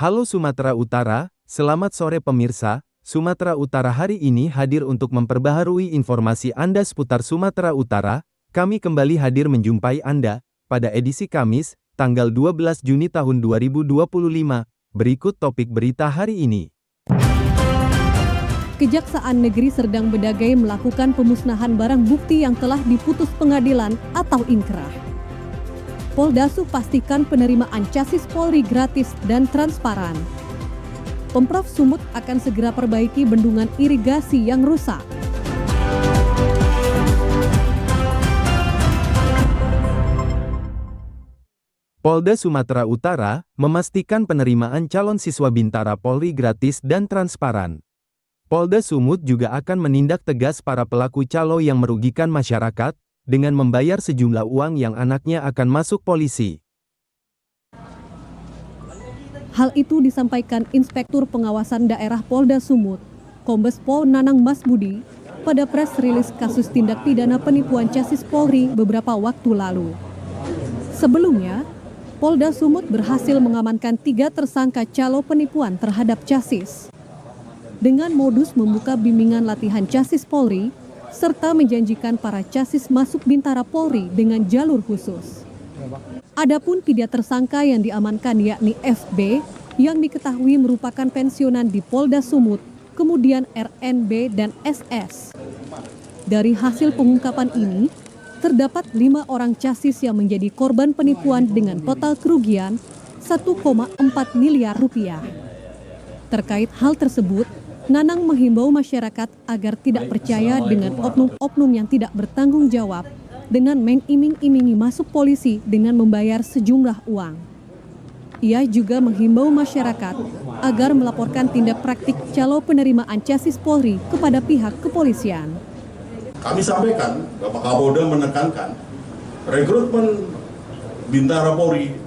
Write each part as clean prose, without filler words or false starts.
Halo Sumatera Utara, selamat sore pemirsa. Sumatera Utara hari ini hadir untuk memperbaharui informasi Anda seputar Sumatera Utara. Kami kembali hadir menjumpai Anda pada edisi Kamis, tanggal 12 Juni tahun 2025. Berikut topik berita hari ini. Kejaksaan Negeri Serdang Bedagai melakukan pemusnahan barang bukti yang telah diputus pengadilan atau inkrah. Poldasu pastikan penerimaan chassis Polri gratis dan transparan. Pemprov Sumut akan segera perbaiki bendungan irigasi yang rusak. Polda Sumatera Utara memastikan penerimaan calon siswa Bintara Polri gratis dan transparan. Polda Sumut juga akan menindak tegas para pelaku calo yang merugikan masyarakat dengan membayar sejumlah uang yang anaknya akan masuk polisi. Hal itu disampaikan Inspektur Pengawasan Daerah Polda Sumut, Kombes Pol Nanang Masbudi, pada press rilis kasus tindak pidana penipuan chassis Polri beberapa waktu lalu. Sebelumnya, Polda Sumut berhasil mengamankan 3 tersangka calo penipuan terhadap chassis. Dengan modus membuka bimbingan latihan chassis Polri, serta menjanjikan para chassis masuk Bintara Polri dengan jalur khusus. Adapun 3 tersangka yang diamankan yakni FB, yang diketahui merupakan pensiunan di Polda Sumut, kemudian RNB dan SS. Dari hasil pengungkapan ini, terdapat 5 orang chassis yang menjadi korban penipuan dengan total kerugian 1,4 miliar rupiah. Terkait hal tersebut, Nanang menghimbau masyarakat agar tidak percaya dengan oknum-oknum yang tidak bertanggung jawab dengan main iming-imingi masuk polisi dengan membayar sejumlah uang. Ia juga menghimbau masyarakat agar melaporkan tindak praktik calo penerimaan chassis Polri kepada pihak kepolisian. Kami sampaikan, Bapak Kapolda menekankan rekrutmen Bintara Polri,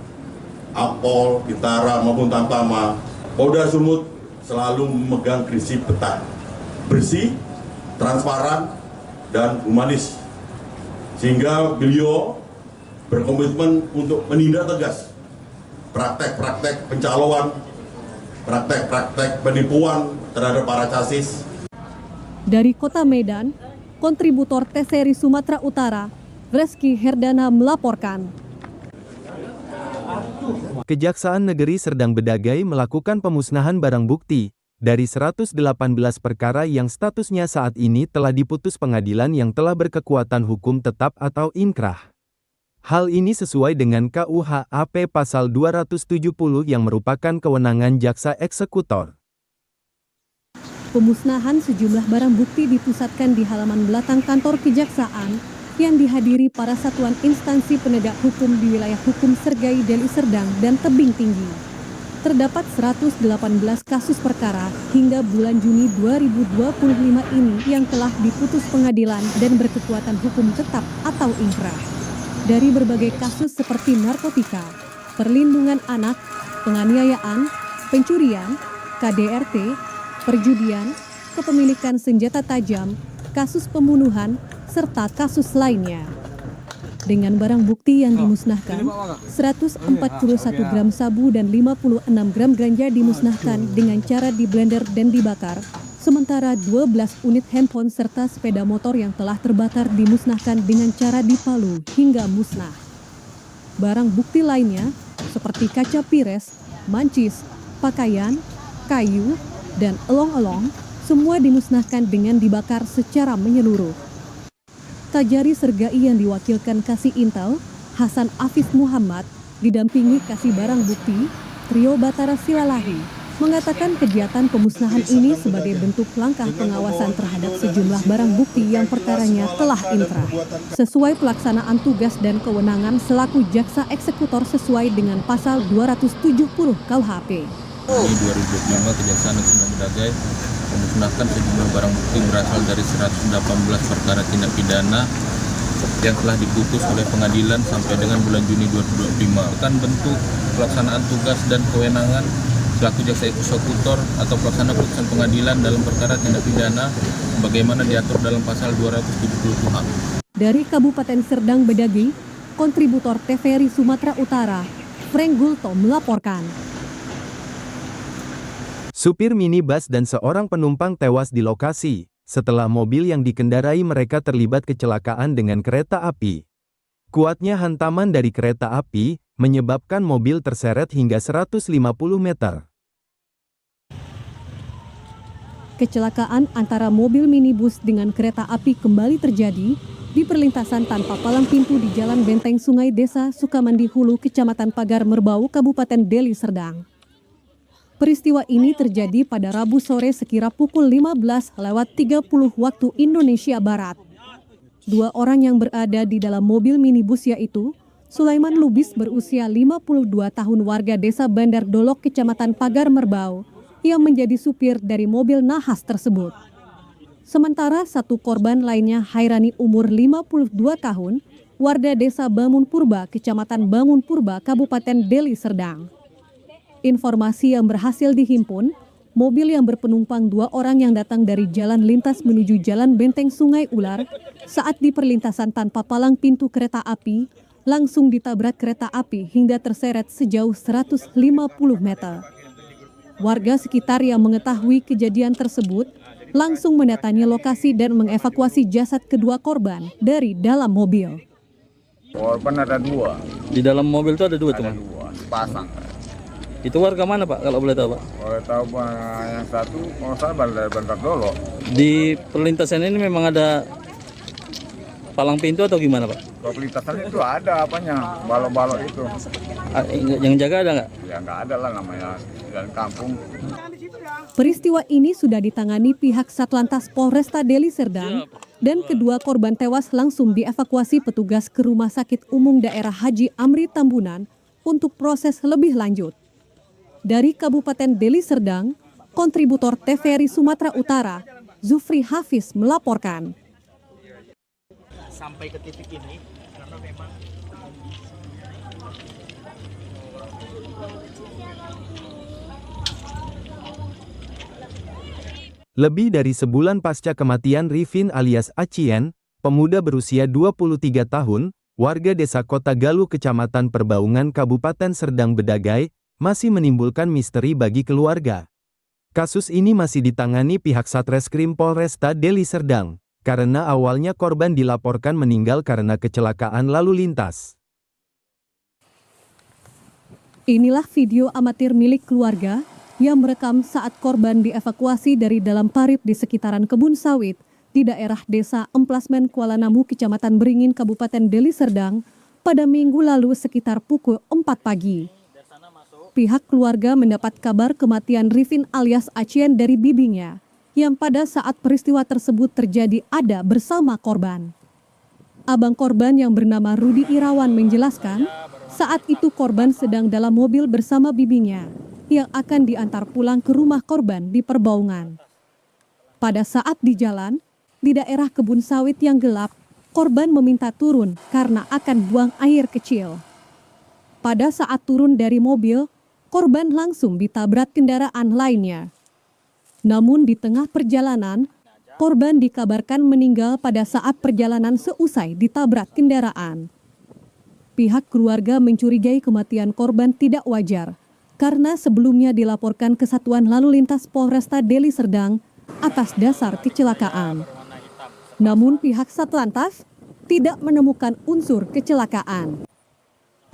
Akpol, Bintara maupun Tamtama, Polda Sumut selalu memegang prinsip bersih, transparan, dan humanis. Sehingga beliau berkomitmen untuk menindak tegas praktek-praktek pencaloan, praktek-praktek penipuan terhadap para chassis. Dari Kota Medan, kontributor TVRI Sumatera Utara, Reski Herdana melaporkan. Kejaksaan Negeri Serdang Bedagai melakukan pemusnahan barang bukti dari 118 perkara yang statusnya saat ini telah diputus pengadilan yang telah berkekuatan hukum tetap atau inkrah. Hal ini sesuai dengan KUHP pasal 270 yang merupakan kewenangan jaksa eksekutor. Pemusnahan sejumlah barang bukti dipusatkan di halaman belakang kantor kejaksaan yang dihadiri para satuan instansi penegak hukum di wilayah hukum Sergai Deli Serdang dan Tebing Tinggi. Terdapat 118 kasus perkara hingga bulan Juni 2025 ini yang telah diputus pengadilan dan berkekuatan hukum tetap atau inkrah. Dari berbagai kasus seperti narkotika, perlindungan anak, penganiayaan, pencurian, KDRT, perjudian, kepemilikan senjata tajam, kasus pembunuhan, serta kasus lainnya. Dengan barang bukti yang dimusnahkan, 141 gram sabu dan 56 gram ganja dimusnahkan dengan cara diblender dan dibakar, sementara 12 unit handphone serta sepeda motor yang telah terbakar dimusnahkan dengan cara dipalu hingga musnah. Barang bukti lainnya, seperti kaca pires, mancis, pakaian, kayu, dan elong-elong, semua dimusnahkan dengan dibakar secara menyeluruh. Kajari Sergai yang diwakilkan Kasih Intel, Hasan Afif Muhammad, didampingi Kasih Barang Bukti, Trio Batara Silalahi, mengatakan kegiatan pemusnahan ini sebagai bentuk langkah pengawasan terhadap sejumlah barang bukti yang perkaranya telah inkrah, sesuai pelaksanaan tugas dan kewenangan selaku jaksa eksekutor sesuai dengan pasal 270 KUHP. Di 2025 Kejaksaan Negeri Serdang Bedagai memusnahkan sejumlah barang bukti berasal dari 118 perkara tindak pidana yang telah diputus oleh pengadilan sampai dengan bulan Juni 2025. Kan bentuk pelaksanaan tugas dan kewenangan selaku jaksa eksekutor atau pelaksana putusan pengadilan dalam perkara tindak pidana bagaimana diatur dalam pasal 270 KUHP. Dari Kabupaten Serdang Bedagai, kontributor TVRI Sumatera Utara, Frank Gulto melaporkan. Supir minibus dan seorang penumpang tewas di lokasi, setelah mobil yang dikendarai mereka terlibat kecelakaan dengan kereta api. Kuatnya hantaman dari kereta api, menyebabkan mobil terseret hingga 150 meter. Kecelakaan antara mobil minibus dengan kereta api kembali terjadi di perlintasan tanpa palang pintu di Jalan Benteng Sungai Desa Sukamandi Hulu, Kecamatan Pagar Merbau, Kabupaten Deli Serdang. Peristiwa ini terjadi pada Rabu sore sekira pukul 15:30 waktu Indonesia Barat. Dua orang yang berada di dalam mobil minibus yaitu Sulaiman Lubis berusia 52 tahun warga Desa Bandar Dolok, Kecamatan Pagar Merbau, yang menjadi supir dari mobil nahas tersebut. Sementara satu korban lainnya Hairani umur 52 tahun, warga Desa Bangun Purba, Kecamatan Bangun Purba, Kabupaten Deli Serdang. Informasi yang berhasil dihimpun, mobil yang berpenumpang dua orang yang datang dari jalan lintas menuju Jalan Benteng Sungai Ular saat di perlintasan tanpa palang pintu kereta api, langsung ditabrak kereta api hingga terseret sejauh 150 meter. Warga sekitar yang mengetahui kejadian tersebut langsung mendatangi lokasi dan mengevakuasi jasad kedua korban dari dalam mobil. Korban ada dua. Di dalam mobil itu ada dua Ada cuma. dua, pasang. Itu warga mana Pak kalau boleh tahu Pak? Boleh tahu yang satu, kalau salah dari Bandar Dolo. Di perlintasan ini memang ada palang pintu atau gimana Pak? Kalau perlintasan itu ada apanya, balok-balok itu. Yang jaga ada nggak? Ya nggak ada lah namanya jalan kampung. Peristiwa ini sudah ditangani pihak Satlantas Polresta Deli Serdang dan kedua korban tewas langsung dievakuasi petugas ke Rumah Sakit Umum Daerah Haji Amri Tambunan untuk proses lebih lanjut. Dari Kabupaten Deli Serdang, kontributor TVRI Sumatera Utara, Zufri Hafiz melaporkan. Sampai ke titik ini karena memang Lebih dari sebulan pasca kematian Rifin alias Acien, pemuda berusia 23 tahun, warga desa Kota Galuh Kecamatan Perbaungan Kabupaten Serdang Bedagai, masih menimbulkan misteri bagi keluarga. Kasus ini masih ditangani pihak Satreskrim Polresta Deli Serdang, karena awalnya korban dilaporkan meninggal karena kecelakaan lalu lintas. Inilah video amatir milik keluarga yang merekam saat korban dievakuasi dari dalam parit di sekitaran kebun sawit di daerah Desa Emplasmen Kuala Namu, Kecamatan Beringin, Kabupaten Deli Serdang pada Minggu lalu sekitar pukul 4 pagi. Pihak keluarga mendapat kabar kematian Rifin alias Acien dari bibinya, yang pada saat peristiwa tersebut terjadi ada bersama korban. Abang korban yang bernama Rudi Irawan menjelaskan, saat itu korban sedang dalam mobil bersama bibinya, yang akan diantar pulang ke rumah korban di Perbaungan. Pada saat di jalan, di daerah kebun sawit yang gelap, korban meminta turun karena akan buang air kecil. Pada saat turun dari mobil, korban langsung ditabrak kendaraan lainnya. Namun di tengah perjalanan, korban dikabarkan meninggal pada saat perjalanan seusai ditabrak kendaraan. Pihak keluarga mencurigai kematian korban tidak wajar, karena sebelumnya dilaporkan ke Satuan Lalu Lintas Polresta Deli Serdang atas dasar kecelakaan. Namun pihak Satlantas tidak menemukan unsur kecelakaan.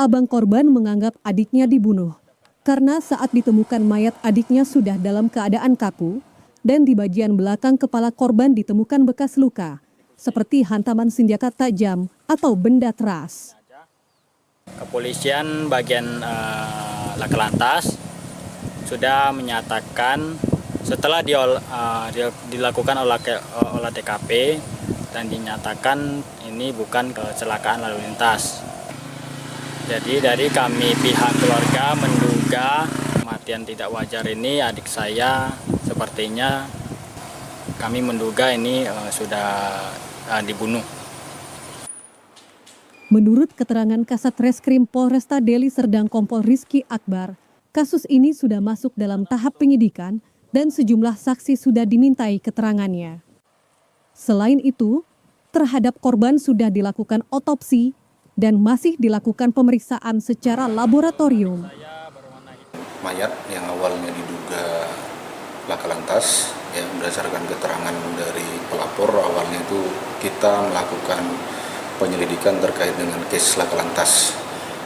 Abang korban menganggap adiknya dibunuh, karena saat ditemukan mayat adiknya sudah dalam keadaan kaku, dan di bagian belakang kepala korban ditemukan bekas luka, seperti hantaman senjata tajam atau benda keras. kepolisian bagian Laka Lantas sudah menyatakan setelah dilakukan olah TKP dan dinyatakan ini bukan kecelakaan lalu lintas. Jadi dari kami pihak keluarga menduga kematian tidak wajar ini adik saya, sepertinya kami menduga ini sudah dibunuh. Menurut keterangan Kasat Reskrim Polresta Deli Serdang Kompol Rizky Akbar, kasus ini sudah masuk dalam tahap penyidikan dan sejumlah saksi sudah dimintai keterangannya. Selain itu, terhadap korban sudah dilakukan otopsi dan masih dilakukan pemeriksaan secara laboratorium. Mayat yang awalnya diduga Laka Lantas. Ya, berdasarkan keterangan dari pelapor, awalnya itu kita melakukan penyelidikan terkait dengan case Laka Lantas.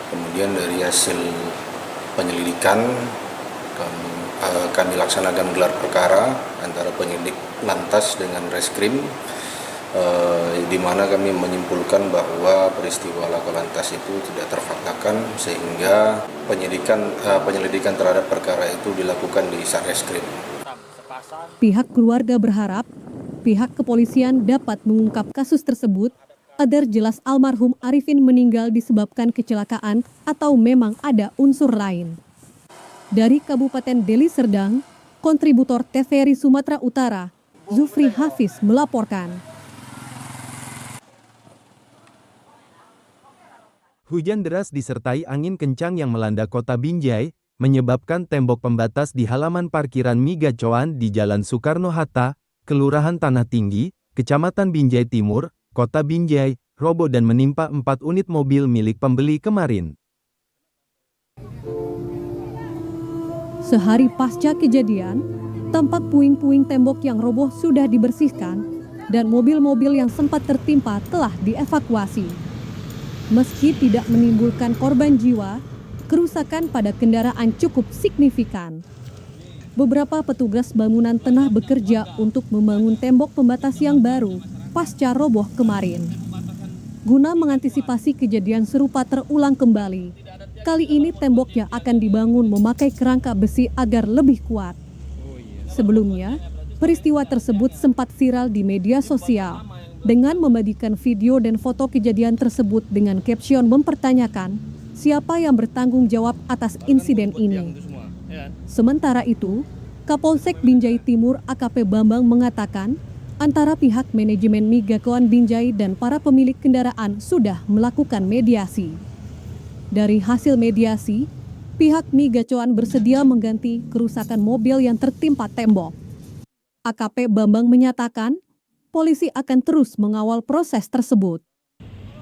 Kemudian dari hasil penyelidikan kami laksanakan gelar perkara antara penyidik Lantas dengan Reskrim, di mana kami menyimpulkan bahwa peristiwa Laka Lantas itu tidak terfaktakan sehingga penyelidikan terhadap perkara itu dilakukan di Satreskrim. Pihak keluarga berharap pihak kepolisian dapat mengungkap kasus tersebut agar jelas almarhum Arifin meninggal disebabkan kecelakaan atau memang ada unsur lain. Dari Kabupaten Deli Serdang, kontributor TVRI Sumatera Utara, Zufri Hafiz melaporkan. Hujan deras disertai angin kencang yang melanda kota Binjai, menyebabkan tembok pembatas di halaman parkiran Mi Gacoan di Jalan Soekarno-Hatta, Kelurahan Tanah Tinggi, Kecamatan Binjai Timur, Kota Binjai, roboh dan menimpa 4 unit mobil milik pembeli kemarin. Sehari pasca kejadian, tampak puing-puing tembok yang roboh sudah dibersihkan dan mobil-mobil yang sempat tertimpa telah dievakuasi. Meski tidak menimbulkan korban jiwa, kerusakan pada kendaraan cukup signifikan. Beberapa petugas bangunan tengah bekerja untuk membangun tembok pembatas yang baru pasca roboh kemarin. Guna mengantisipasi kejadian serupa terulang kembali, kali ini temboknya akan dibangun memakai kerangka besi agar lebih kuat. Sebelumnya, peristiwa tersebut sempat viral di media sosial dengan membagikan video dan foto kejadian tersebut dengan caption mempertanyakan siapa yang bertanggung jawab atas insiden ini. Sementara itu, Kapolsek Binjai Timur AKP Bambang mengatakan antara pihak manajemen Mi Gacoan Binjai dan para pemilik kendaraan sudah melakukan mediasi. Dari hasil mediasi, pihak Mi Gacoan bersedia mengganti kerusakan mobil yang tertimpa tembok. AKP Bambang menyatakan polisi akan terus mengawal proses tersebut.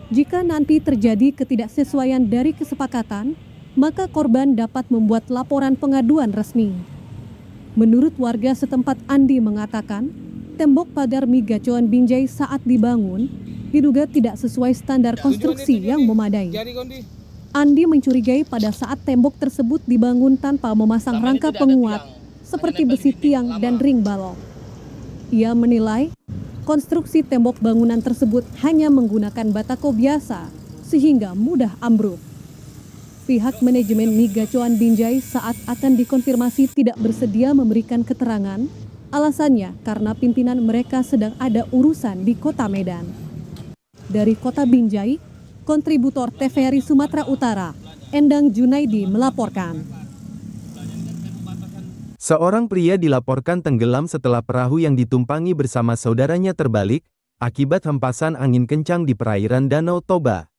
Jika nanti terjadi ketidaksesuaian dari kesepakatan, maka korban dapat membuat laporan pengaduan resmi. Menurut warga setempat, Andi mengatakan, tembok pagar Mi Gacoan Binjai saat dibangun diduga tidak sesuai standar konstruksi yang memadai. Andi mencurigai pada saat tembok tersebut dibangun tanpa memasang rangka penguat seperti besi tiang dan ring balok. Ia menilai konstruksi tembok bangunan tersebut hanya menggunakan batako biasa, sehingga mudah ambruk. Pihak manajemen Mi Gacoan Binjai saat akan dikonfirmasi tidak bersedia memberikan keterangan, alasannya karena pimpinan mereka sedang ada urusan di Kota Medan. Dari Kota Binjai, kontributor TVRI Sumatera Utara, Endang Junaidi melaporkan. Seorang pria dilaporkan tenggelam setelah perahu yang ditumpangi bersama saudaranya terbalik, akibat hempasan angin kencang di perairan Danau Toba.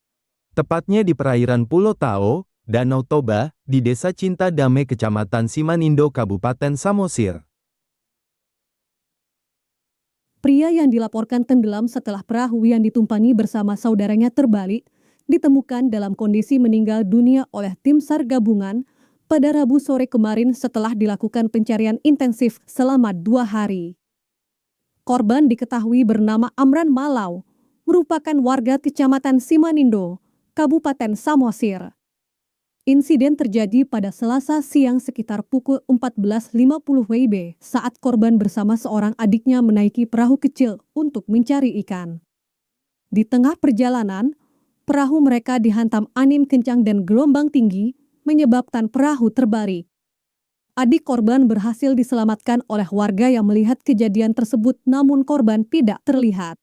Tepatnya di perairan Pulau Tao, Danau Toba, di Desa Cinta Damai Kecamatan Simanindo, Kabupaten Samosir. Pria yang dilaporkan tenggelam setelah perahu yang ditumpangi bersama saudaranya terbalik, ditemukan dalam kondisi meninggal dunia oleh tim SAR gabungan pada Rabu sore kemarin setelah dilakukan pencarian intensif selama 2 hari. Korban diketahui bernama Amran Malau, merupakan warga Kecamatan Simanindo, Kabupaten Samosir. Insiden terjadi pada Selasa siang sekitar pukul 14.50 WIB saat korban bersama seorang adiknya menaiki perahu kecil untuk mencari ikan. Di tengah perjalanan, perahu mereka dihantam angin kencang dan gelombang tinggi, menyebabkan perahu terbalik. Adik korban berhasil diselamatkan oleh warga yang melihat kejadian tersebut, namun korban tidak terlihat.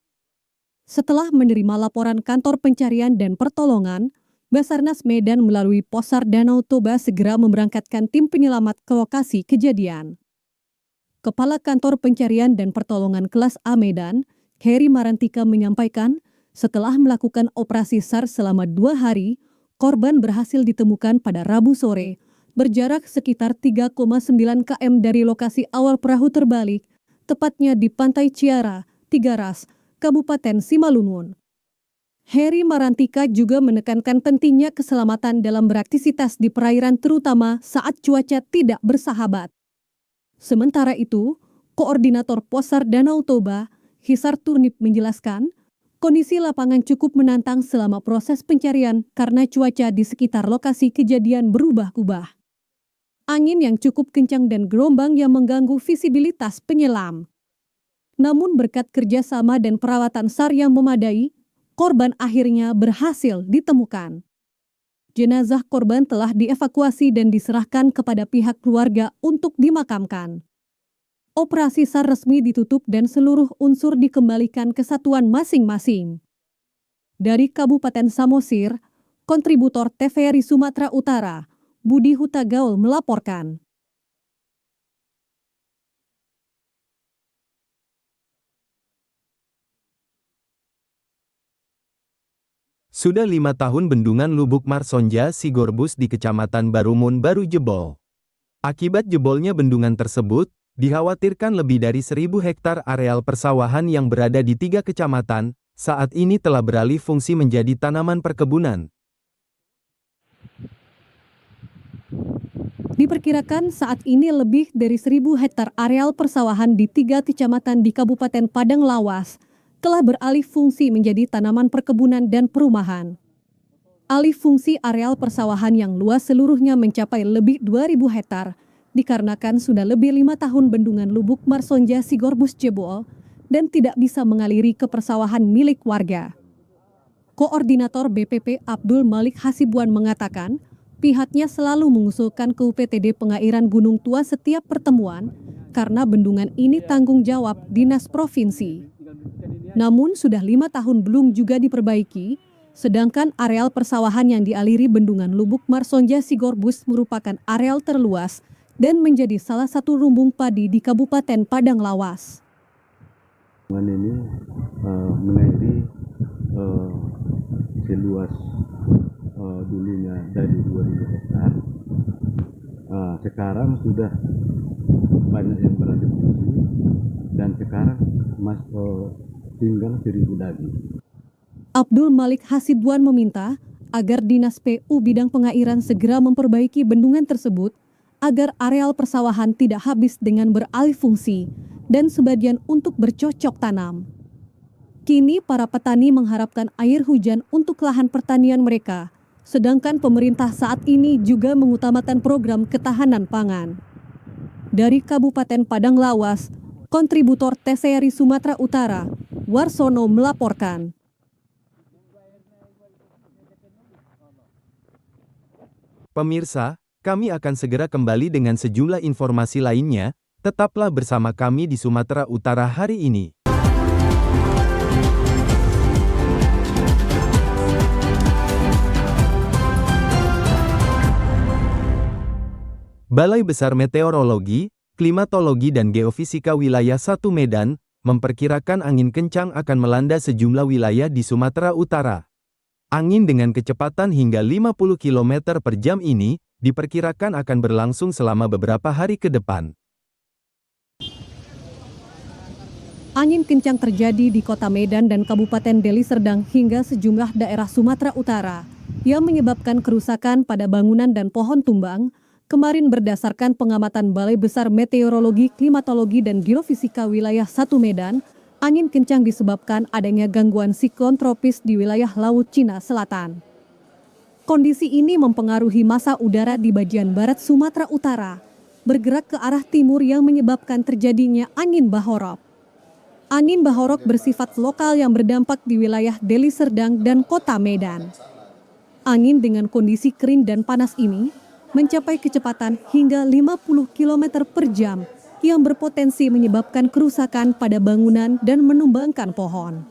Setelah menerima laporan kantor pencarian dan pertolongan, Basarnas Medan melalui Posar Danau Toba segera memberangkatkan tim penyelamat ke lokasi kejadian. Kepala Kantor Pencarian dan Pertolongan Kelas A Medan, Heri Marantika menyampaikan, setelah melakukan operasi SAR selama 2 hari, korban berhasil ditemukan pada Rabu sore, berjarak sekitar 3,9 km dari lokasi awal perahu terbalik, tepatnya di Pantai Ciara, Tigaras, Kabupaten Simalungun. Heri Marantika juga menekankan pentingnya keselamatan dalam beraktivitas di perairan terutama saat cuaca tidak bersahabat. Sementara itu, Koordinator Posar Danau Toba, Hisar Turnip menjelaskan, kondisi lapangan cukup menantang selama proses pencarian karena cuaca di sekitar lokasi kejadian berubah-ubah. Angin yang cukup kencang dan gelombang yang mengganggu visibilitas penyelam. Namun berkat kerjasama dan perawatan SAR yang memadai, korban akhirnya berhasil ditemukan. Jenazah korban telah dievakuasi dan diserahkan kepada pihak keluarga untuk dimakamkan. Operasi SAR resmi ditutup dan seluruh unsur dikembalikan ke satuan masing-masing. Dari Kabupaten Samosir, kontributor TVRI Sumatera Utara, Budi Hutagaul melaporkan. Sudah 5 tahun bendungan Lubuk Marsonja Sigorbus di Kecamatan Barumun baru jebol. Akibat jebolnya bendungan tersebut, dikhawatirkan lebih dari 1.000 hektar areal persawahan yang berada di 3 kecamatan, saat ini telah beralih fungsi menjadi tanaman perkebunan. Diperkirakan saat ini lebih dari 1.000 hektar areal persawahan di 3 kecamatan di Kabupaten Padang Lawas telah beralih fungsi menjadi tanaman perkebunan dan perumahan. Alih fungsi areal persawahan yang luas seluruhnya mencapai lebih 2.000 hektar, dikarenakan sudah lebih 5 tahun bendungan Lubuk Marsonja Sigorbus jebol dan tidak bisa mengaliri ke persawahan milik warga. Koordinator BPP Abdul Malik Hasibuan mengatakan, pihaknya selalu mengusulkan ke UPTD Pengairan Gunung Tua setiap pertemuan karena bendungan ini tanggung jawab Dinas Provinsi. Namun sudah 5 tahun belum juga diperbaiki, sedangkan areal persawahan yang dialiri bendungan Lubuk Marsonja Sigorbus merupakan areal terluas dan menjadi salah satu lumbung padi di Kabupaten Padang Lawas. Ini mengairi seluas dulunya dari 2.000 hektar. Sekarang sudah banyak yang berada di sini dan sekarang tinggal 1.000 lagi. Abdul Malik Hasibuan meminta agar Dinas PU bidang pengairan segera memperbaiki bendungan tersebut agar areal persawahan tidak habis dengan beralih fungsi dan sebagian untuk bercocok tanam. Kini para petani mengharapkan air hujan untuk lahan pertanian mereka, sedangkan pemerintah saat ini juga mengutamakan program ketahanan pangan. Dari Kabupaten Padang Lawas, kontributor TVRI Sumatera Utara, Warsono melaporkan. Pemirsa, kami akan segera kembali dengan sejumlah informasi lainnya, tetaplah bersama kami di Sumatera Utara hari ini. Balai Besar Meteorologi, Klimatologi dan Geofisika Wilayah 1 Medan, memperkirakan angin kencang akan melanda sejumlah wilayah di Sumatera Utara. Angin dengan kecepatan hingga 50 km per jam ini, diperkirakan akan berlangsung selama beberapa hari ke depan. Angin kencang terjadi di Kota Medan dan Kabupaten Deli Serdang hingga sejumlah daerah Sumatera Utara, yang menyebabkan kerusakan pada bangunan dan pohon tumbang, kemarin berdasarkan pengamatan Balai Besar Meteorologi, Klimatologi dan Geofisika Wilayah 1 Medan, angin kencang disebabkan adanya gangguan siklon tropis di wilayah Laut Cina Selatan. Kondisi ini mempengaruhi massa udara di bagian barat Sumatera Utara, bergerak ke arah timur yang menyebabkan terjadinya angin bahorok. Angin bahorok bersifat lokal yang berdampak di wilayah Deli Serdang dan Kota Medan. Angin dengan kondisi kering dan panas ini mencapai kecepatan hingga 50 km per jam yang berpotensi menyebabkan kerusakan pada bangunan dan menumbangkan pohon.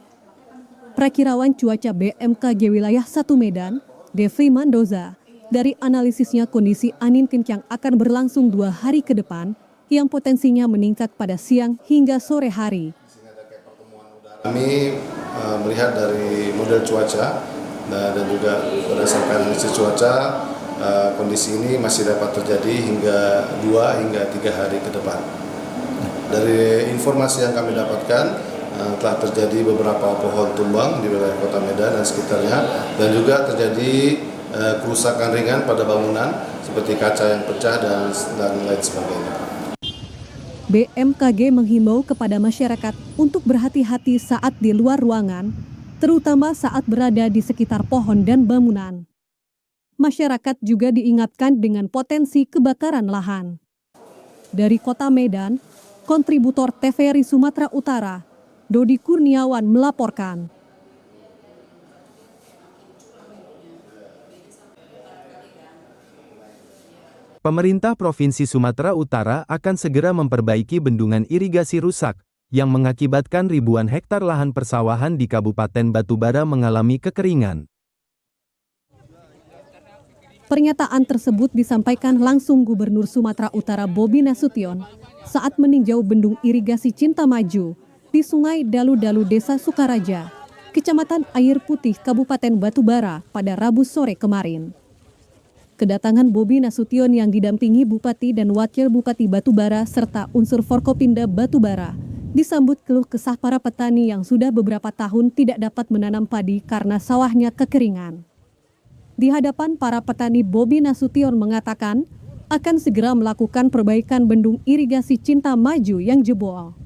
Prakirawan cuaca BMKG Wilayah 1 Medan, Devri Mandoza, dari analisisnya kondisi angin kencang akan berlangsung 2 hari ke depan yang potensinya meningkat pada siang hingga sore hari. Kami melihat dari model cuaca dan juga berdasarkan kondisi cuaca, kondisi ini masih dapat terjadi hingga 2 hingga 3 hari ke depan. Dari informasi yang kami dapatkan, telah terjadi beberapa pohon tumbang di wilayah Kota Medan dan sekitarnya, dan juga terjadi kerusakan ringan pada bangunan seperti kaca yang pecah dan lain sebagainya. BMKG menghimbau kepada masyarakat untuk berhati-hati saat di luar ruangan, terutama saat berada di sekitar pohon dan bangunan. Masyarakat juga diingatkan dengan potensi kebakaran lahan. Dari Kota Medan, kontributor TVRI Sumatera Utara, Dodi Kurniawan melaporkan. Pemerintah Provinsi Sumatera Utara akan segera memperbaiki bendungan irigasi rusak, yang mengakibatkan ribuan hektar lahan persawahan di Kabupaten Batubara mengalami kekeringan. Pernyataan tersebut disampaikan langsung Gubernur Sumatera Utara Bobi Nasution saat meninjau bendung irigasi Cinta Maju di Sungai Dalu-Dalu Desa Sukaraja, Kecamatan Air Putih, Kabupaten Batubara pada Rabu sore kemarin. Kedatangan Bobi Nasution yang didampingi Bupati dan Wakil Bupati Batubara serta unsur Forkopimda Batubara disambut keluh kesah para petani yang sudah beberapa tahun tidak dapat menanam padi karena sawahnya kekeringan. Di hadapan para petani, Bobi Nasution mengatakan akan segera melakukan perbaikan bendung irigasi Cinta Maju yang jebol.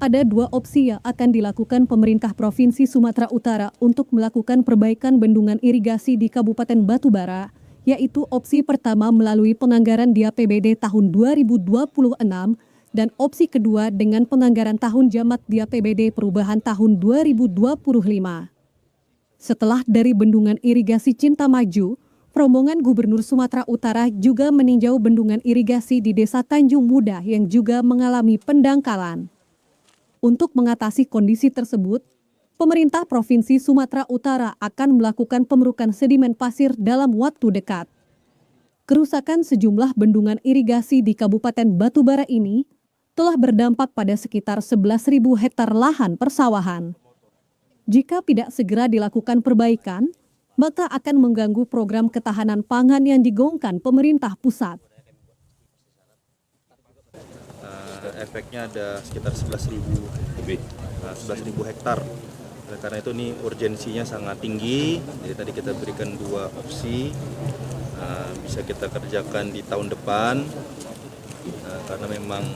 Ada dua opsi yang akan dilakukan pemerintah Provinsi Sumatera Utara untuk melakukan perbaikan bendungan irigasi di Kabupaten Batubara, yaitu opsi pertama melalui penganggaran di APBD tahun 2026 dan opsi kedua dengan penganggaran tahun jamak di APBD perubahan tahun 2025. Setelah dari bendungan irigasi Cinta Maju, rombongan Gubernur Sumatera Utara juga meninjau bendungan irigasi di Desa Tanjung Muda yang juga mengalami pendangkalan. Untuk mengatasi kondisi tersebut, pemerintah Provinsi Sumatera Utara akan melakukan pemerukan sedimen pasir dalam waktu dekat. Kerusakan sejumlah bendungan irigasi di Kabupaten Batubara ini telah berdampak pada sekitar 11.000 hektar lahan persawahan. Jika tidak segera dilakukan perbaikan, maka akan mengganggu program ketahanan pangan yang digaungkan pemerintah pusat. Efeknya ada sekitar 11.000 hektar. Karena itu ini urgensinya sangat tinggi. Jadi tadi kita berikan dua opsi, bisa kita kerjakan di tahun depan, karena memang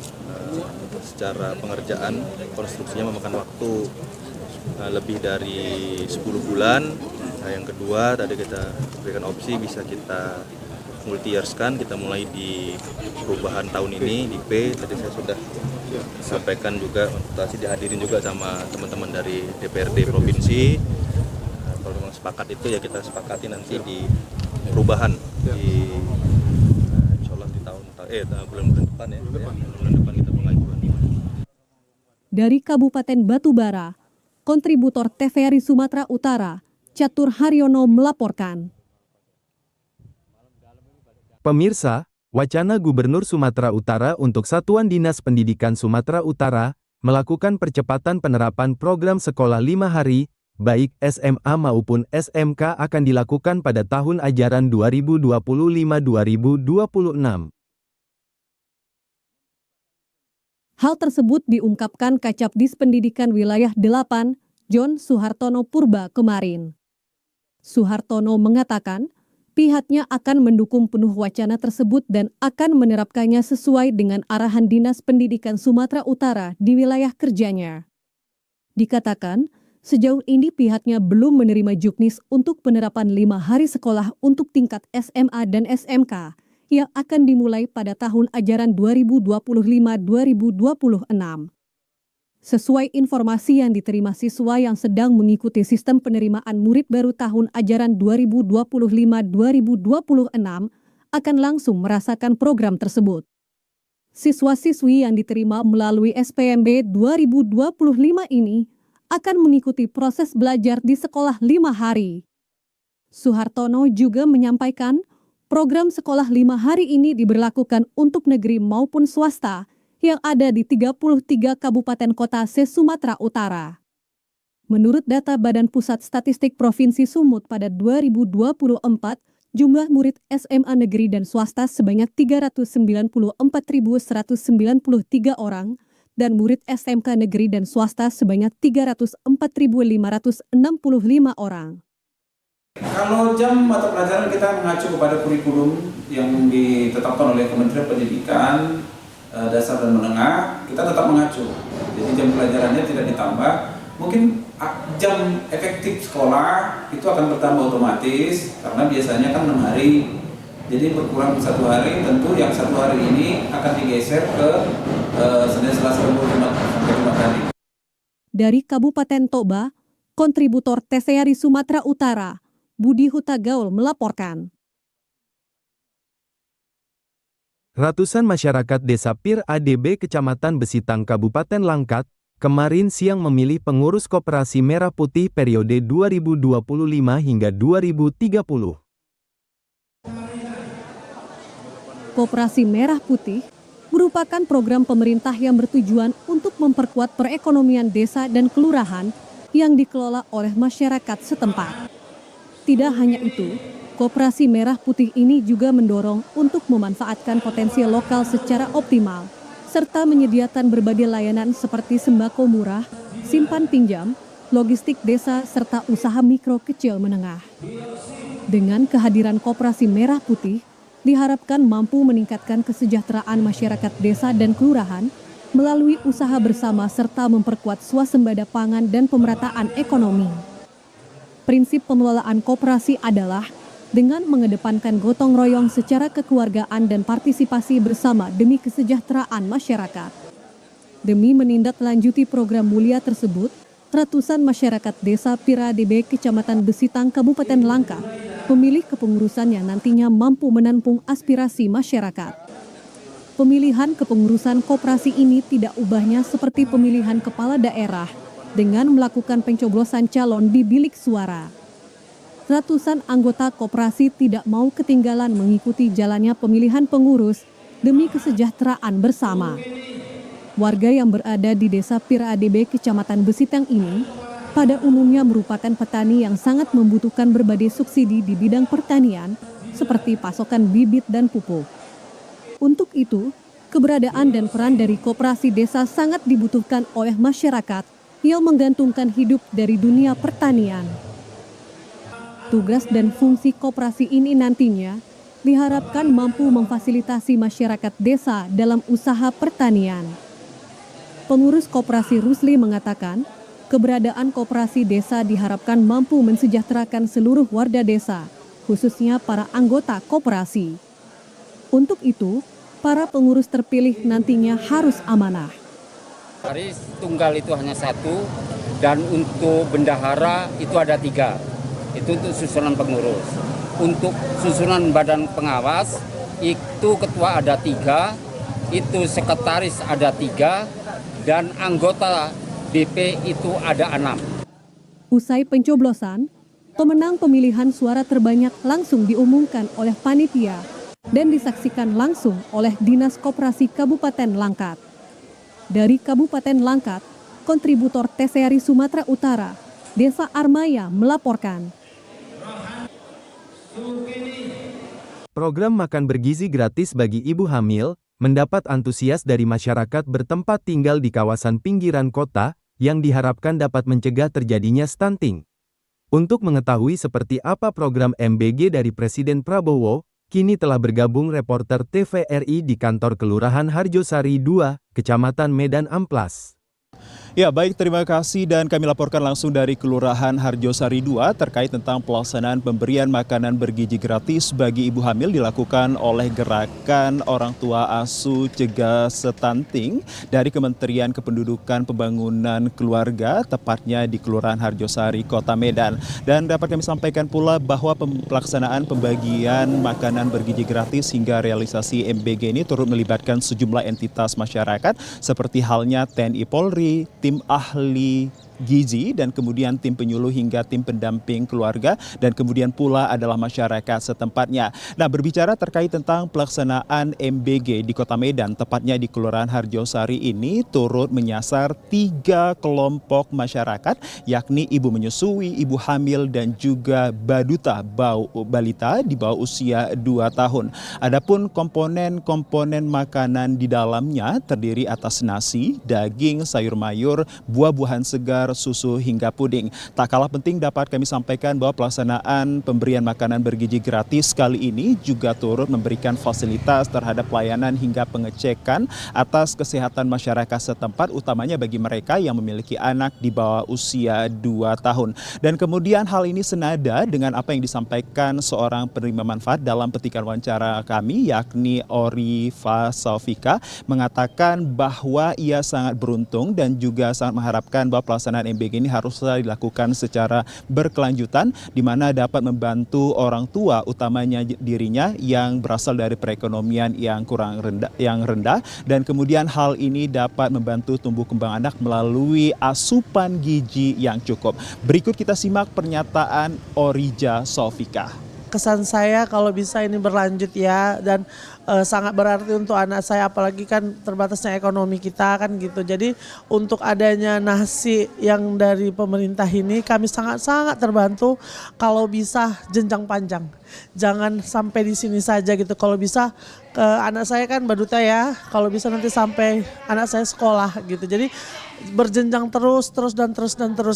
secara pengerjaan konstruksinya memakan waktu lebih dari 10 bulan. Yang kedua tadi kita berikan opsi bisa kita multi-yearskan, kita mulai di perubahan tahun ini di P. Tadi saya sudah sampaikan juga, konsultasi dihadirin juga sama teman-teman dari DPRD Provinsi. Kalau memang sepakat itu ya kita sepakati nanti di perubahan di insya Allah di bulan-bulan depan ya. Bulan depan kita pengajuan. Dari Kabupaten Batubara, kontributor TVRI Sumatera Utara, Catur Haryono melaporkan. Pemirsa, wacana Gubernur Sumatera Utara untuk Satuan Dinas Pendidikan Sumatera Utara melakukan percepatan penerapan program sekolah 5 hari, baik SMA maupun SMK akan dilakukan pada tahun ajaran 2025-2026. Hal tersebut diungkapkan Kacapdis Pendidikan Wilayah 8, John Suhartono Purba kemarin. Suhartono mengatakan, pihaknya akan mendukung penuh wacana tersebut dan akan menerapkannya sesuai dengan arahan Dinas Pendidikan Sumatera Utara di wilayah kerjanya. Dikatakan, sejauh ini pihaknya belum menerima juknis untuk penerapan 5 hari sekolah untuk tingkat SMA dan SMK yang akan dimulai pada tahun ajaran 2025-2026. Sesuai informasi yang diterima siswa yang sedang mengikuti sistem penerimaan murid baru tahun ajaran 2025-2026 akan langsung merasakan program tersebut. Siswa-siswi yang diterima melalui SPMB 2025 ini akan mengikuti proses belajar di sekolah 5 hari. Suhartono juga menyampaikan program sekolah 5 hari ini diberlakukan untuk negeri maupun swasta yang ada di 33 kabupaten kota se-Sumatera Utara. Menurut data Badan Pusat Statistik Provinsi Sumut pada 2024, jumlah murid SMA negeri dan swasta sebanyak 394.193 orang, dan murid SMK negeri dan swasta sebanyak 304.565 orang. Kalau jam mata pelajaran kita mengacu kepada kurikulum yang ditetapkan oleh Kementerian Pendidikan, dasar dan menengah, kita tetap mengacu. Jadi jam pelajarannya tidak ditambah. Mungkin jam efektif sekolah itu akan bertambah otomatis karena biasanya kan 6 hari. Jadi berkurang 1 hari, tentu yang 1 hari ini akan digeser ke Senin, Selasa, Rabu, Jumat sampai Jumat hari. Dari Kabupaten Toba, kontributor TVRI Sumatera Utara, Budi Hutagaul melaporkan. Ratusan masyarakat Desa Pir ADB Kecamatan Besitang Kabupaten Langkat, kemarin siang memilih pengurus Koperasi Merah Putih periode 2025 hingga 2030. Koperasi Merah Putih merupakan program pemerintah yang bertujuan untuk memperkuat perekonomian desa dan kelurahan yang dikelola oleh masyarakat setempat. Tidak hanya itu, Koperasi Merah Putih ini juga mendorong untuk memanfaatkan potensi lokal secara optimal, serta menyediakan berbagai layanan seperti sembako murah, simpan pinjam, logistik desa, serta usaha mikro kecil menengah. Dengan kehadiran Koperasi Merah Putih, diharapkan mampu meningkatkan kesejahteraan masyarakat desa dan kelurahan melalui usaha bersama serta memperkuat swasembada pangan dan pemerataan ekonomi. Prinsip pengelolaan koperasi adalah dengan mengedepankan gotong royong secara kekeluargaan dan partisipasi bersama demi kesejahteraan masyarakat. Demi menindaklanjuti program mulia tersebut, ratusan masyarakat Desa Pir ADB Kecamatan Besitang Kabupaten Langkat memilih kepengurusan yang nantinya mampu menampung aspirasi masyarakat. Pemilihan kepengurusan koperasi ini tidak ubahnya seperti pemilihan kepala daerah dengan melakukan pencoblosan calon di bilik suara. Ratusan anggota koperasi tidak mau ketinggalan mengikuti jalannya pemilihan pengurus demi kesejahteraan bersama. Warga yang berada di Desa Pir ADB Kecamatan Besitang ini pada umumnya merupakan petani yang sangat membutuhkan berbagai subsidi di bidang pertanian seperti pasokan bibit dan pupuk. Untuk itu, keberadaan dan peran dari koperasi desa sangat dibutuhkan oleh masyarakat yang menggantungkan hidup dari dunia pertanian. Tugas dan fungsi koperasi ini nantinya diharapkan mampu memfasilitasi masyarakat desa dalam usaha pertanian. Pengurus Koperasi Rusli mengatakan, keberadaan koperasi desa diharapkan mampu mensejahterakan seluruh warga desa, khususnya para anggota koperasi. Untuk itu, para pengurus terpilih nantinya harus amanah. Waris tunggal itu hanya 1, dan untuk bendahara itu ada 3. Itu untuk susunan pengurus. Untuk susunan badan pengawas, itu ketua ada 3, itu sekretaris ada 3, dan anggota DP itu ada 6. Usai pencoblosan, pemenang pemilihan suara terbanyak langsung diumumkan oleh panitia dan disaksikan langsung oleh Dinas Koperasi Kabupaten Langkat. Dari Kabupaten Langkat, kontributor TVRI Sumatera Utara, Desa Armaya melaporkan. Program makan bergizi gratis bagi ibu hamil mendapat antusias dari masyarakat bertempat tinggal di kawasan pinggiran kota yang diharapkan dapat mencegah terjadinya stunting. Untuk mengetahui seperti apa program MBG dari Presiden Prabowo, kini telah bergabung reporter TVRI di kantor Kelurahan Harjosari 2, Kecamatan Medan Amplas. Ya, baik, terima kasih dan kami laporkan langsung dari Kelurahan Harjosari 2 terkait tentang pelaksanaan pemberian makanan bergizi gratis bagi ibu hamil dilakukan oleh Gerakan Orang Tua Asuh Cegah Stunting dari Kementerian Kependudukan Pembangunan Keluarga, tepatnya di Kelurahan Harjosari, Kota Medan. Dan dapat kami sampaikan pula bahwa pelaksanaan pembagian makanan bergizi gratis hingga realisasi MBG ini turut melibatkan sejumlah entitas masyarakat seperti halnya TNI Polri, tim ahli gizi, dan kemudian tim penyuluh hingga tim pendamping keluarga, dan kemudian pula adalah masyarakat setempatnya. Nah, berbicara terkait tentang pelaksanaan MBG di Kota Medan, tepatnya di Kelurahan Harjosari ini turut menyasar 3 kelompok masyarakat, yakni ibu menyusui, ibu hamil, dan juga baduta balita di bawah usia 2 tahun. Adapun komponen-komponen makanan di dalamnya terdiri atas nasi, daging, sayur mayur, buah-buahan segar, air, susu, hingga puding. Tak kalah penting dapat kami sampaikan bahwa pelaksanaan pemberian makanan bergizi gratis kali ini juga turut memberikan fasilitas terhadap pelayanan hingga pengecekan atas kesehatan masyarakat setempat, utamanya bagi mereka yang memiliki anak di bawah usia 2 tahun. Dan kemudian hal ini senada dengan apa yang disampaikan seorang penerima manfaat dalam petikan wawancara kami, yakni Orifa Saufika, mengatakan bahwa ia sangat beruntung dan juga sangat mengharapkan bahwa pelaksanaan MBG ini haruslah dilakukan secara berkelanjutan, di mana dapat membantu orang tua, utamanya dirinya yang berasal dari perekonomian yang rendah, dan kemudian hal ini dapat membantu tumbuh kembang anak melalui asupan gizi yang cukup. Berikut kita simak pernyataan Orija Saufika. Kesan saya kalau bisa ini berlanjut ya, dan sangat berarti untuk anak saya, apalagi kan terbatasnya ekonomi kita kan gitu. Jadi untuk adanya nasi yang dari pemerintah ini kami sangat-sangat terbantu. Kalau bisa jenjang panjang, jangan sampai di sini saja gitu. Kalau bisa ke anak saya kan Baduta ya, kalau bisa nanti sampai anak saya sekolah gitu. Jadi berjenjang terus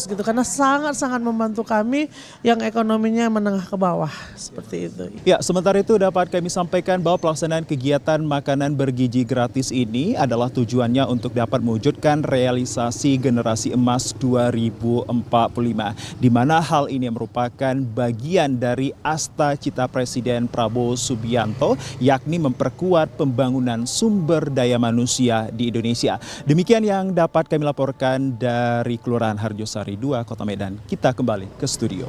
gitu, karena sangat-sangat membantu kami yang ekonominya menengah ke bawah seperti itu. Ya, sementara itu dapat kami sampaikan bahwa pelaksanaan kegiatan makanan bergizi gratis ini adalah tujuannya untuk dapat mewujudkan realisasi generasi emas 2045, di mana hal ini merupakan bagian dari asta cita Presiden Prabowo Subianto, yakni memperkuat pembangunan sumber daya manusia di Indonesia. Demikian yang dapat kami laporkan dari Kelurahan Harjosari 2, Kota Medan. Kita kembali ke studio.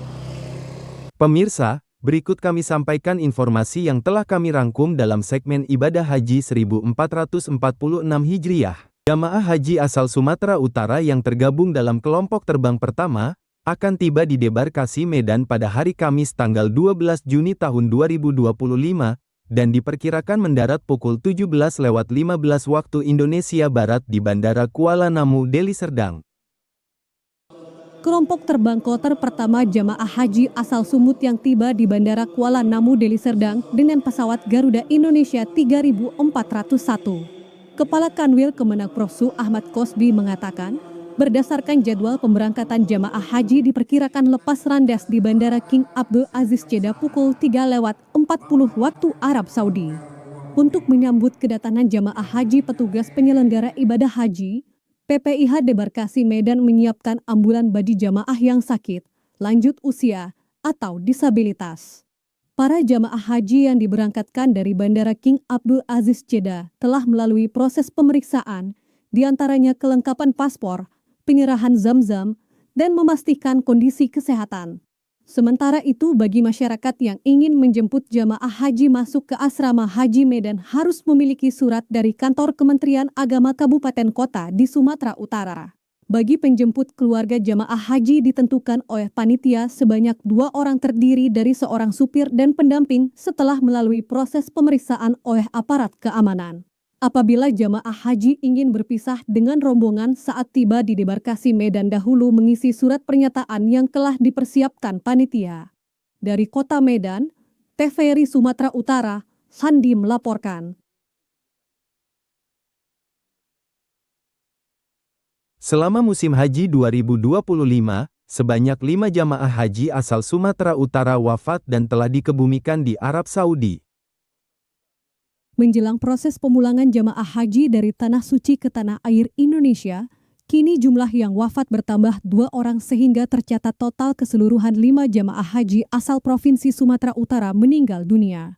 Pemirsa, berikut kami sampaikan informasi yang telah kami rangkum dalam segmen Ibadah Haji 1446 Hijriah. Jamaah haji asal Sumatera Utara yang tergabung dalam kelompok terbang pertama akan tiba di debarkasi Medan pada hari Kamis tanggal 12 Juni tahun 2025 dan diperkirakan mendarat pukul 17.15 waktu Indonesia Barat di Bandara Kuala Namu, Deli Serdang. Kelompok terbang kloter pertama jamaah haji asal Sumut yang tiba di Bandara Kuala Namu, Deli Serdang dengan pesawat Garuda Indonesia 3401. Kepala Kanwil Kemenag Profsu Ahmad Kosbi mengatakan, berdasarkan jadwal pemberangkatan jamaah haji diperkirakan lepas randas di Bandara King Abdul Aziz Jeddah pukul 3:40 waktu Arab Saudi. Untuk menyambut kedatangan jamaah haji, petugas penyelenggara ibadah haji, PPIH Debarkasi Medan menyiapkan ambulan bagi jamaah yang sakit, lanjut usia, atau disabilitas. Para jamaah haji yang diberangkatkan dari Bandara King Abdul Aziz Jeddah telah melalui proses pemeriksaan, diantaranya kelengkapan paspor, penyerahan zam-zam, dan memastikan kondisi kesehatan. Sementara itu, bagi masyarakat yang ingin menjemput jamaah haji masuk ke asrama Haji Medan harus memiliki surat dari kantor Kementerian Agama Kabupaten Kota di Sumatera Utara. Bagi penjemput keluarga jamaah haji ditentukan oleh panitia sebanyak 2 orang terdiri dari seorang supir dan pendamping setelah melalui proses pemeriksaan oleh aparat keamanan. Apabila jamaah haji ingin berpisah dengan rombongan saat tiba di debarkasi Medan, dahulu mengisi surat pernyataan yang telah dipersiapkan panitia. Dari Kota Medan, TVRI Sumatera Utara, Sandi melaporkan. Selama musim haji 2025, sebanyak 5 jamaah haji asal Sumatera Utara wafat dan telah dikebumikan di Arab Saudi. Menjelang proses pemulangan jamaah haji dari Tanah Suci ke Tanah Air Indonesia, kini jumlah yang wafat bertambah 2 orang sehingga tercatat total keseluruhan 5 jamaah haji asal Provinsi Sumatera Utara meninggal dunia.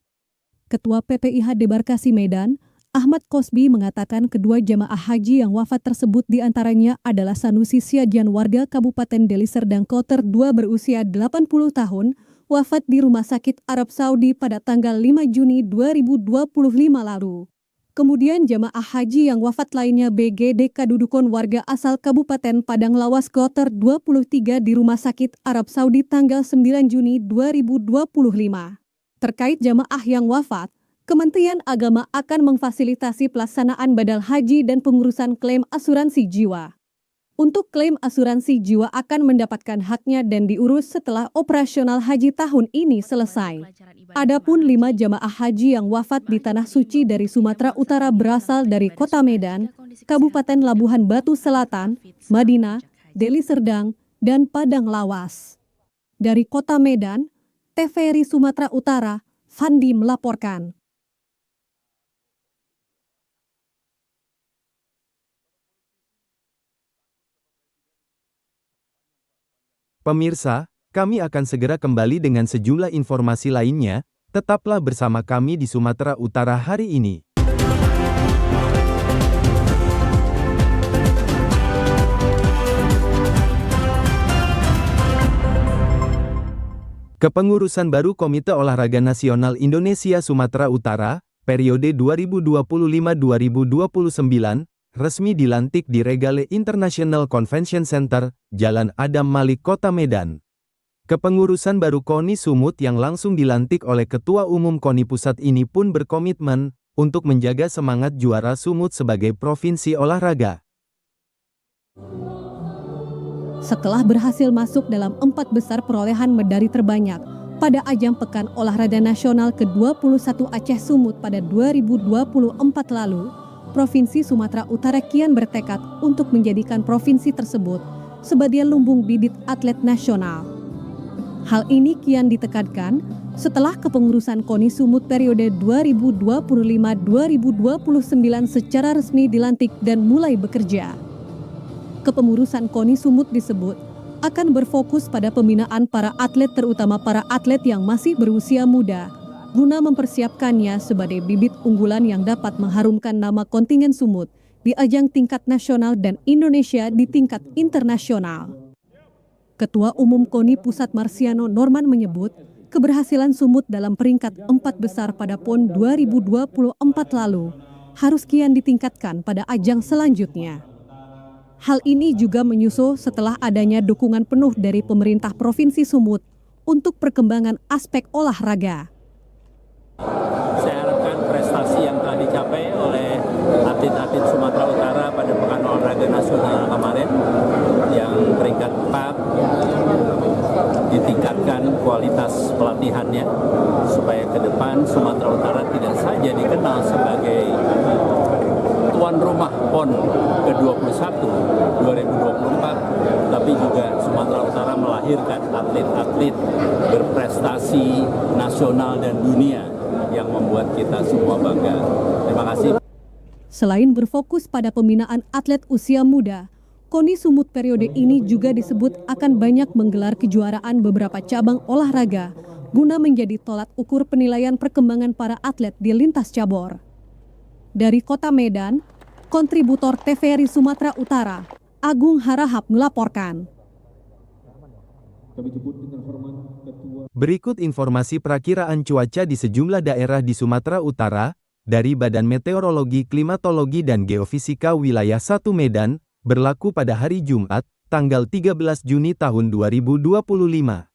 Ketua PPIH Debarkasi Medan, Ahmad Kosbi mengatakan kedua jamaah haji yang wafat tersebut diantaranya adalah Sanusi Siagian warga Kabupaten Deli Serdang Kloter 2 berusia 80 tahun, wafat di Rumah Sakit Arab Saudi pada tanggal 5 Juni 2025 lalu. Kemudian jamaah haji yang wafat lainnya BGD Kadudukon warga asal Kabupaten Padang Lawas Kloter 23 di Rumah Sakit Arab Saudi tanggal 9 Juni 2025. Terkait jamaah yang wafat, Kementerian Agama akan memfasilitasi pelaksanaan badal haji dan pengurusan klaim asuransi jiwa. Untuk klaim asuransi jiwa akan mendapatkan haknya dan diurus setelah operasional haji tahun ini selesai. Adapun 5 jamaah haji yang wafat di Tanah Suci dari Sumatera Utara berasal dari Kota Medan, Kabupaten Labuhan Batu Selatan, Madinah, Deli Serdang, dan Padang Lawas. Dari Kota Medan, TVRI Sumatera Utara, Fandi melaporkan. Pemirsa, kami akan segera kembali dengan sejumlah informasi lainnya. Tetaplah bersama kami di Sumatera Utara hari ini. Kepengurusan baru Komite Olahraga Nasional Indonesia Sumatera Utara, periode 2025-2029, resmi dilantik di Regale International Convention Center, Jalan Adam Malik, Kota Medan. Kepengurusan baru KONI Sumut yang langsung dilantik oleh Ketua Umum KONI Pusat ini pun berkomitmen untuk menjaga semangat juara Sumut sebagai provinsi olahraga. Setelah berhasil masuk dalam 4 besar perolehan medali terbanyak pada ajang Pekan Olahraga Nasional ke-21 Aceh Sumut pada 2024 lalu, Provinsi Sumatera Utara kian bertekad untuk menjadikan provinsi tersebut sebagai lumbung bibit atlet nasional. Hal ini kian ditekankan setelah kepengurusan KONI Sumut periode 2025-2029 secara resmi dilantik dan mulai bekerja. Kepengurusan KONI Sumut disebut akan berfokus pada pembinaan para atlet, terutama para atlet yang masih berusia muda, guna mempersiapkannya sebagai bibit unggulan yang dapat mengharumkan nama kontingen Sumut di ajang tingkat nasional dan Indonesia di tingkat internasional. Ketua Umum KONI Pusat Marsiano Norman menyebut, keberhasilan Sumut dalam peringkat 4 besar pada PON 2024 lalu harus kian ditingkatkan pada ajang selanjutnya. Hal ini juga menyusul setelah adanya dukungan penuh dari pemerintah Provinsi Sumut untuk perkembangan aspek olahraga. Saya harapkan prestasi yang telah dicapai oleh atlet-atlet Sumatera Utara pada Pekan Olahraga Nasional kemarin yang peringkat 4 ditingkatkan kualitas pelatihannya supaya ke depan Sumatera Utara tidak saja dikenal sebagai tuan rumah PON ke-21 2024, tapi juga Sumatera Utara melahirkan atlet-atlet berprestasi nasional dan dunia yang membuat kita semua bangga. Terima kasih. Selain berfokus pada pembinaan atlet usia muda, KONI Sumut periode ini juga disebut akan banyak menggelar kejuaraan beberapa cabang olahraga guna menjadi tolak ukur penilaian perkembangan para atlet di lintas cabur. Dari Kota Medan, kontributor TVRI Sumatera Utara, Agung Harahap melaporkan. Berikut informasi perakiraan cuaca di sejumlah daerah di Sumatera Utara dari Badan Meteorologi, Klimatologi dan Geofisika Wilayah 1 Medan, berlaku pada hari Jumat, tanggal 13 Juni tahun 2025.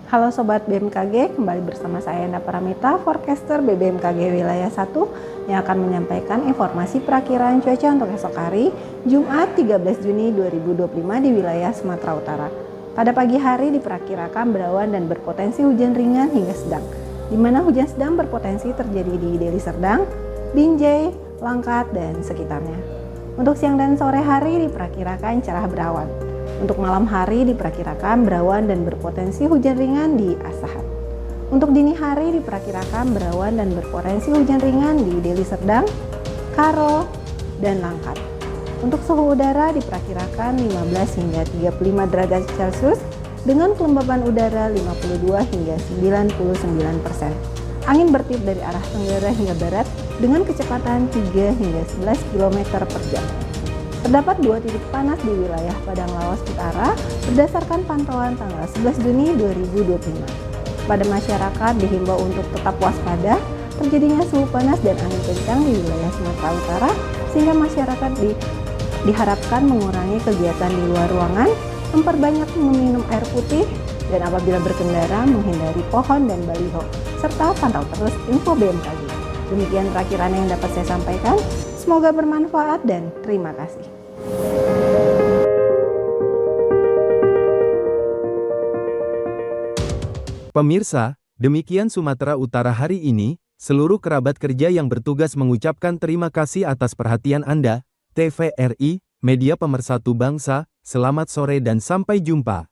Halo Sobat BMKG, kembali bersama saya Enda Paramita, forecaster BBMKG Wilayah 1 yang akan menyampaikan informasi perakiraan cuaca untuk esok hari, Jumat 13 Juni 2025 di wilayah Sumatera Utara. Pada pagi hari diperkirakan berawan dan berpotensi hujan ringan hingga sedang, di mana hujan sedang berpotensi terjadi di Deli Serdang, Binjai, Langkat, dan sekitarnya. Untuk siang dan sore hari diperkirakan cerah berawan. Untuk malam hari diperkirakan berawan dan berpotensi hujan ringan di Asahan. Untuk dini hari diperkirakan berawan dan berpotensi hujan ringan di Deli Serdang, Karo, dan Langkat. Untuk suhu udara diperkirakan 15 hingga 35 derajat Celcius dengan kelembapan udara 52 hingga 99%. Angin bertiup dari arah tenggara hingga barat dengan kecepatan 3 hingga 11 km per jam. Terdapat 2 titik panas di wilayah Padang Lawas Utara berdasarkan pantauan tanggal 11 Juni 2025. Pada masyarakat dihimbau untuk tetap waspada terjadinya suhu panas dan angin kencang di wilayah Sumatera Utara, sehingga masyarakat diharapkan mengurangi kegiatan di luar ruangan, memperbanyak meminum air putih, dan apabila berkendara menghindari pohon dan baliho, serta pantau terus info BMKG. Demikian perakiran yang dapat saya sampaikan. Semoga bermanfaat dan terima kasih. Pemirsa, demikian Sumatera Utara hari ini. Seluruh kerabat kerja yang bertugas mengucapkan terima kasih atas perhatian Anda. TVRI, Media Pemersatu Bangsa, selamat sore dan sampai jumpa.